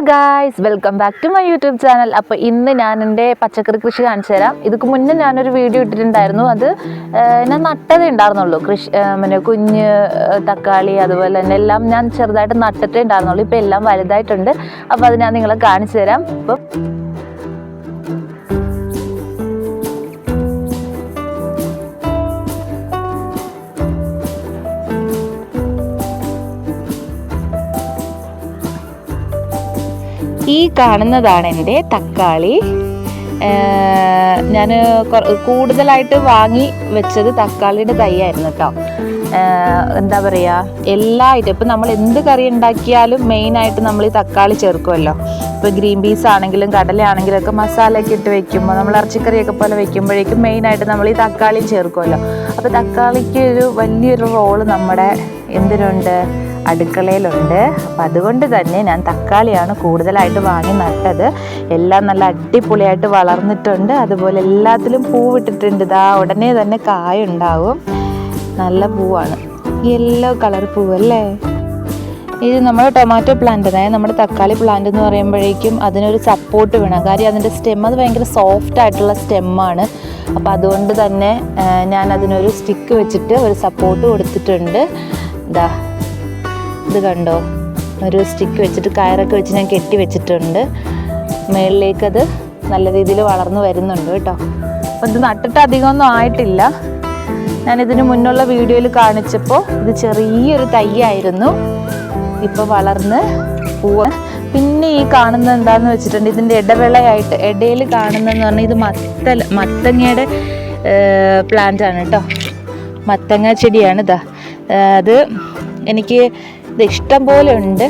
Guys, welcome back to my YouTube channel. അപ്പോൾ ഇന്ന് ഞാൻ എൻ്റെ പച്ചക്കറി കൃഷി കാണിച്ചു തരാം. ഇതിക്ക് മുന്നേ ഞാനൊരു വീഡിയോ ഇട്ടിട്ടുണ്ടായിരുന്നു. അത് ഞാൻ നട്ടതേ ഉണ്ടായിരുന്നുള്ളൂ. പിന്നെ കുഞ്ഞ് തക്കാളി അതുപോലെ തന്നെ എല്ലാം ഞാൻ ചെറുതായിട്ട് നട്ടിട്ടേ ഉണ്ടായിരുന്നുള്ളൂ. ഇപ്പോൾ എല്ലാം വലുതായിട്ടുണ്ട്. അപ്പോൾ അത് ഞാൻ നിങ്ങളെ കാണിച്ചു തരാം. അപ്പം ഈ കാണുന്നതാണ് എൻ്റെ തക്കാളി. ഞാൻ കൂടുതലായിട്ട് വാങ്ങി വെച്ചത് തക്കാളിയുടെ തൈയായിരുന്നു കേട്ടോ. എന്താ പറയുക, എല്ലാ ഇപ്പം നമ്മൾ എന്ത് കറി ഉണ്ടാക്കിയാലും മെയിനായിട്ട് നമ്മൾ ഈ തക്കാളി ചേർക്കുമല്ലോ. ഇപ്പോൾ ഗ്രീൻ പീസ് ആണെങ്കിലും കടലയാണെങ്കിലും ഒക്കെ മസാലയൊക്കെ ഇട്ട് വെക്കുമ്പോൾ നമ്മൾ ഇറച്ചിക്കറിയൊക്കെ പോലെ വെക്കുമ്പോഴേക്കും മെയിനായിട്ട് നമ്മൾ ഈ തക്കാളിയും ചേർക്കുമല്ലോ. അപ്പോൾ തക്കാളിക്ക് ഒരു വലിയൊരു റോള് നമ്മുടെ എന്തിനുണ്ട്, അടുക്കളയിലുണ്ട്. അപ്പം അതുകൊണ്ട് തന്നെ ഞാൻ തക്കാളിയാണ് കൂടുതലായിട്ട് വാങ്ങി നട്ടത്. എല്ലാം നല്ല അടിപൊളിയായിട്ട് വളർന്നിട്ടുണ്ട്. അതുപോലെ എല്ലാത്തിലും പൂവിട്ടിട്ടുണ്ട്. ഇതാ ഉടനെ തന്നെ കായ ഉണ്ടാവും. നല്ല പൂവാണ്, യെല്ലോ കളർ പൂവല്ലേ. ഇത് നമ്മുടെ ടൊമാറ്റോ പ്ലാന്റ്, അതായത് നമ്മുടെ തക്കാളി പ്ലാന്റ് എന്ന് പറയുമ്പോഴേക്കും അതിനൊരു സപ്പോർട്ട് വേണം. കാര്യം അതിൻ്റെ സ്റ്റെം അത് ഭയങ്കര സോഫ്റ്റ് ആയിട്ടുള്ള സ്റ്റെമ്മാണ്. അപ്പോൾ അതുകൊണ്ട് തന്നെ ഞാൻ അതിനൊരു സ്റ്റിക്ക് വെച്ചിട്ട് ഒരു സപ്പോർട്ട് കൊടുത്തിട്ടുണ്ട്. ഇതാ ഇത് കണ്ടോ, ഒരു സ്റ്റിക്ക് വെച്ചിട്ട് കയറൊക്കെ വെച്ച് ഞാൻ കെട്ടി വെച്ചിട്ടുണ്ട്. മുകളിലേക്കത് നല്ല രീതിയിൽ വളർന്നു വരുന്നുണ്ട് കേട്ടോ. അപ്പം ഇത് നട്ടിട്ട് അധികമൊന്നും ആയിട്ടില്ല. ഞാനിതിന് മുന്നുള്ള വീഡിയോയിൽ കാണിച്ചപ്പോൾ ഇത് ചെറിയൊരു തൈയായിരുന്നു. ഇപ്പോൾ വളർന്ന് പൂവ്. പിന്നെ ഈ കാണുന്നത് എന്താണെന്ന് വെച്ചിട്ടുണ്ട്, ഇതിൻ്റെ ഇടവേളയായിട്ട് ഇടയിൽ കാണുന്നതെന്ന് പറഞ്ഞാൽ ഇത് മത്തങ്ങയുടെ പ്ലാന്റാണ് കേട്ടോ. മത്തങ്ങ ചെടിയാണ്. ഇതാ അത് എനിക്ക് ഇത് ഇഷ്ടം പോലെ ഉണ്ട്.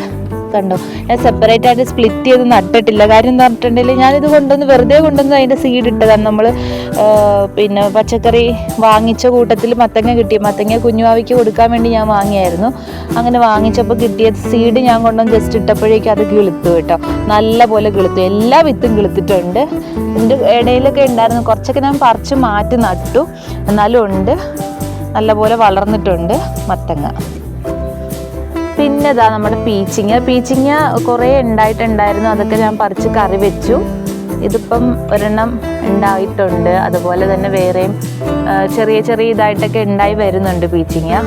കണ്ടോ, ഞാൻ സെപ്പറേറ്റ് ആയിട്ട് സ്പ്ലിറ്റ് ചെയ്ത് നട്ടിട്ടില്ല. കാര്യം എന്താ പറഞ്ഞിട്ടുണ്ടെങ്കിൽ ഞാനിത് വെറുതെ കൊണ്ടുവന്ന് അതിൻ്റെ സീഡ് ഇട്ടതാണ്. നമ്മൾ പിന്നെ പച്ചക്കറി വാങ്ങിച്ച കൂട്ടത്തിൽ മത്തങ്ങ കിട്ടി. മത്തങ്ങ കുഞ്ഞുവാവിക്ക് കൊടുക്കാൻ വേണ്ടി ഞാൻ വാങ്ങിയായിരുന്നു. അങ്ങനെ വാങ്ങിച്ചപ്പോൾ കിട്ടിയ സീഡ് ഞാൻ കൊണ്ടുവന്ന് ജസ്റ്റ് ഇട്ടപ്പോഴേക്കും അത് കിളുത്തു കേട്ടോ. നല്ല പോലെ കിളുത്തു, എല്ലാ വിത്തും കിളുത്തിട്ടുണ്ട്. ഇതിൻ്റെ ഇടയിലൊക്കെ ഉണ്ടായിരുന്നു, കുറച്ചൊക്കെ ഞാൻ പറിച്ച് മാറ്റി നട്ടു. എന്നാലും ഉണ്ട്, നല്ലപോലെ വളർന്നിട്ടുണ്ട് മത്തങ്ങ. പിന്നെ ഇതാ നമ്മുടെ പീച്ചിങ്ങ കുറേ ഉണ്ടായിട്ടുണ്ടായിരുന്നു. അതൊക്കെ ഞാൻ പറിച്ച് കറി വെച്ചു. ഇതിപ്പം ഒരെണ്ണം ഉണ്ടായിട്ടുണ്ട്. അതുപോലെ തന്നെ വേറെയും ചെറിയ ഇതായിട്ടൊക്കെ ഉണ്ടായി വരുന്നുണ്ട് പീച്ചിങ്ങ.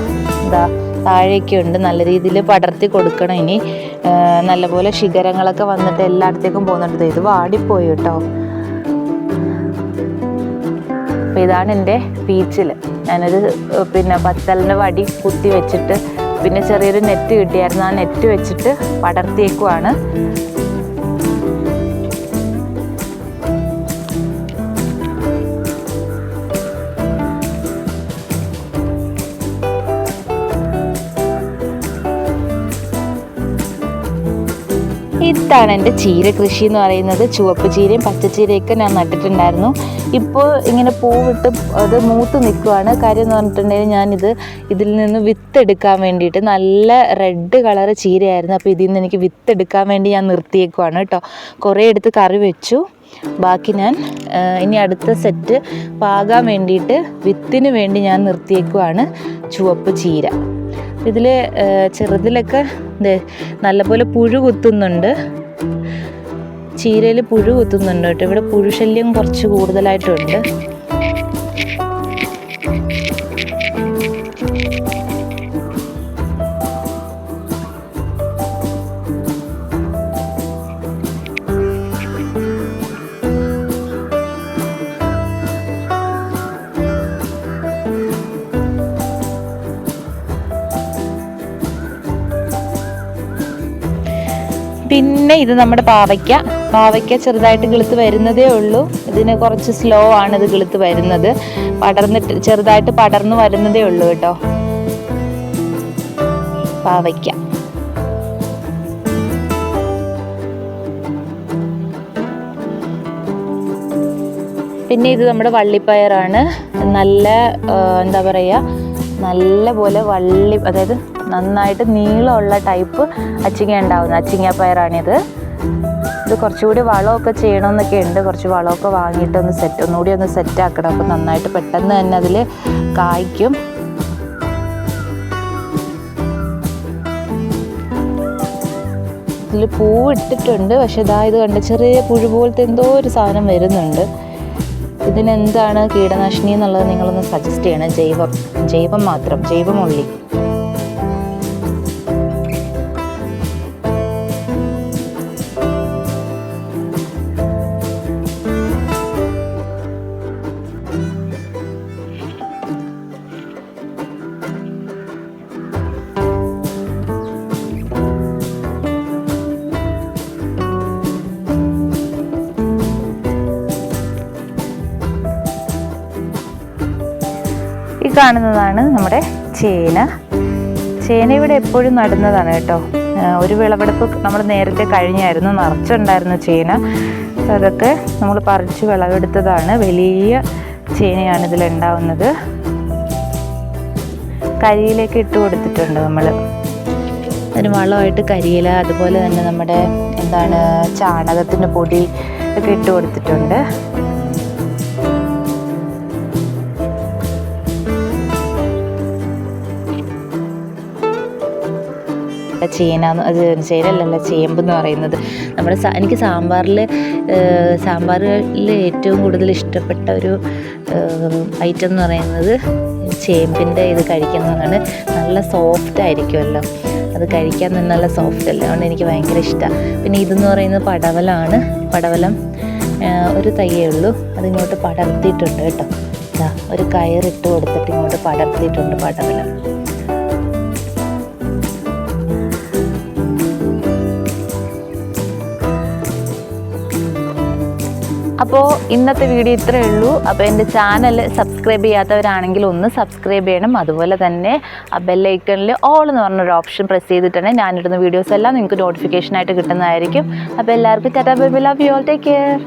ഇതാ താഴേക്ക് ഉണ്ട്. നല്ല രീതിയിൽ പടർത്തി കൊടുക്കണം. ഇനി നല്ലപോലെ ശിഖരങ്ങളൊക്കെ വന്നിട്ട് എല്ലായിടത്തേക്കും പോകുന്നുണ്ട്. ഇത് വാടിപ്പോയി കേട്ടോ. അപ്പോൾ ഇതാണ് എൻ്റെ പീച്ചിൽ. ഞാനൊരു പിന്നെ പത്തലിൻ്റെ വടി കുത്തി വെച്ചിട്ട് പിന്നെ ചെറിയൊരു നെറ്റ് കിട്ടിയായിരുന്നു. ആ നെറ്റ് വെച്ചിട്ട് പടർത്തിയേക്കുവാണ്. ഇതാണ് എൻ്റെ ചീര കൃഷി എന്ന് പറയുന്നത്. ചുവപ്പ് ചീരയും പച്ചച്ചീരയൊക്കെ ഞാൻ നട്ടിട്ടുണ്ടായിരുന്നു. ഇപ്പോൾ ഇങ്ങനെ പൂവിട്ട് അത് മൂത്ത് നിൽക്കുവാണ്. കാര്യം എന്ന് പറഞ്ഞിട്ടുണ്ടെങ്കിൽ ഇതിൽ നിന്ന് വിത്തെടുക്കാൻ വേണ്ടിയിട്ട്, നല്ല റെഡ് കളർ ചീരയായിരുന്നു. അപ്പോൾ ഇതിൽ നിന്ന് എനിക്ക് വിത്തെടുക്കാൻ വേണ്ടി ഞാൻ നിർത്തിയേക്കുവാണ് കേട്ടോ. കുറേ എടുത്ത് കറി വെച്ചു. ബാക്കി ഞാൻ ഇനി അടുത്ത സെറ്റ് പാകാൻ വേണ്ടിയിട്ട് വിത്തിന് വേണ്ടി ഞാൻ നിർത്തിയേക്കുവാണ് ചുവപ്പ് ചീര. ഇതിൽ ചെറുതിലൊക്കെ നല്ലപോലെ പുഴു കുത്തുന്നുണ്ട്. ചീരയിൽ പുഴു കുത്തുന്നുണ്ട് കേട്ടോ. ഇവിടെ പുഴുശല്യം കുറച്ച് കൂടുതലായിട്ടുണ്ട്. പിന്നെ ഇത് നമ്മുടെ പാവയ്ക്ക ചെറുതായിട്ട് കിളുത്ത് വരുന്നതേ ഉള്ളൂ. ഇതിന് കുറച്ച് സ്ലോ ആണ് ഇത് കിളുത്ത് വരുന്നത്. ചെറുതായിട്ട് പടർന്നു വരുന്നതേ ഉള്ളൂ കേട്ടോ പാവയ്ക്ക. പിന്നെ ഇത് നമ്മുടെ വള്ളിപ്പയറാണ്. നല്ല എന്താ പറയുക, നല്ല പോലെ അതായത് നന്നായിട്ട് നീളമുള്ള ടൈപ്പ് അച്ചിങ്ങ ഉണ്ടാവുന്നത് അച്ചിങ്ങ പയറാണിത്. ഇത് കുറച്ചുകൂടി വളമൊക്കെ ചെയ്യണമെന്നൊക്കെ ഉണ്ട്. കുറച്ച് വളമൊക്കെ വാങ്ങിയിട്ട് ഒന്നുകൂടി ഒന്ന് സെറ്റാക്കണം. അപ്പോൾ നന്നായിട്ട് പെട്ടെന്ന് തന്നെ അതിൽ കായ്ക്കും. ഇതിൽ പൂവ് ഇട്ടിട്ടുണ്ട്. പക്ഷെ ഇത് കണ്ട ചെറിയ പുഴു പോലത്തെ എന്തോ ഒരു സാധനം വരുന്നുണ്ട്. ഇതിനെന്താണ് കീടനാശിനി എന്നുള്ളത് നിങ്ങളൊന്ന് സജസ്റ്റ് ചെയ്യണം. ജൈവം മാത്രം, ജൈവമുള്ളി. ഈ കാണുന്നതാണ് നമ്മുടെ ചേന. ഇവിടെ എപ്പോഴും നടുന്നതാണ് കേട്ടോ. ഒരു വിളവെടുപ്പ് നമ്മൾ നേരത്തെ കഴിഞ്ഞായിരുന്നു, നിറച്ചുണ്ടായിരുന്നു ചേന. അതൊക്കെ നമ്മൾ പറിച്ച് വിളവെടുത്തതാണ്. വലിയ ചേനയാണ് ഇതിലുണ്ടാവുന്നത്. കരിയിലേക്ക് ഇട്ട് കൊടുത്തിട്ടുണ്ട് നമ്മൾ. അതിന് വളമായിട്ട് കരിയില, അതുപോലെ തന്നെ നമ്മുടെ ചാണകത്തിൻ്റെ പൊടി ഒക്കെ ഇട്ട് കൊടുത്തിട്ടുണ്ട്. ചേനയല്ലല്ല, ചേമ്പെന്ന് പറയുന്നത്. എനിക്ക് സാമ്പാറിൽ ഏറ്റവും കൂടുതൽ ഇഷ്ടപ്പെട്ട ഒരു ഐറ്റം എന്ന് പറയുന്നത് ചേമ്പിൻ്റെ ഇത് കഴിക്കുന്നതാണ്. നല്ല സോഫ്റ്റ് ആയിരിക്കുമല്ലോ, അത് കഴിക്കാൻ തന്നെ നല്ല സോഫ്റ്റ് അല്ലേ, അതുകൊണ്ട് എനിക്ക് ഭയങ്കര ഇഷ്ടമാണ്. പിന്നെ ഇതെന്ന് പറയുന്നത് പടവലമാണ്. പടവലം ഒരു തയ്യേ ഉള്ളൂ, അതിങ്ങോട്ട് പടർത്തിയിട്ടുണ്ട് കേട്ടോ. ഒരു കയറിട്ട് കൊടുത്തിട്ട് ഇങ്ങോട്ട് പടർത്തിയിട്ടുണ്ട് പടവലം. അപ്പോൾ ഇന്നത്തെ വീഡിയോ ഇത്രയേ ഉള്ളൂ. അപ്പോൾ എൻ്റെ ചാനൽ സബ്സ്ക്രൈബ് ചെയ്യാത്തവരാണെങ്കിൽ ഒന്ന് സബ്സ്ക്രൈബ് ചെയ്യണം. അതുപോലെ തന്നെ ആ ബെല്ലൈക്കണിൽ ഓൾ എന്ന് പറഞ്ഞൊരു ഓപ്ഷൻ പ്രസ് ചെയ്തിട്ടുണ്ടെങ്കിൽ ഞാനിടുന്ന വീഡിയോസ് എല്ലാം നിങ്ങൾക്ക് നോട്ടിഫിക്കേഷനായിട്ട് കിട്ടുന്നതായിരിക്കും. അപ്പോൾ എല്ലാവർക്കും tata bye bye, love you all, take care.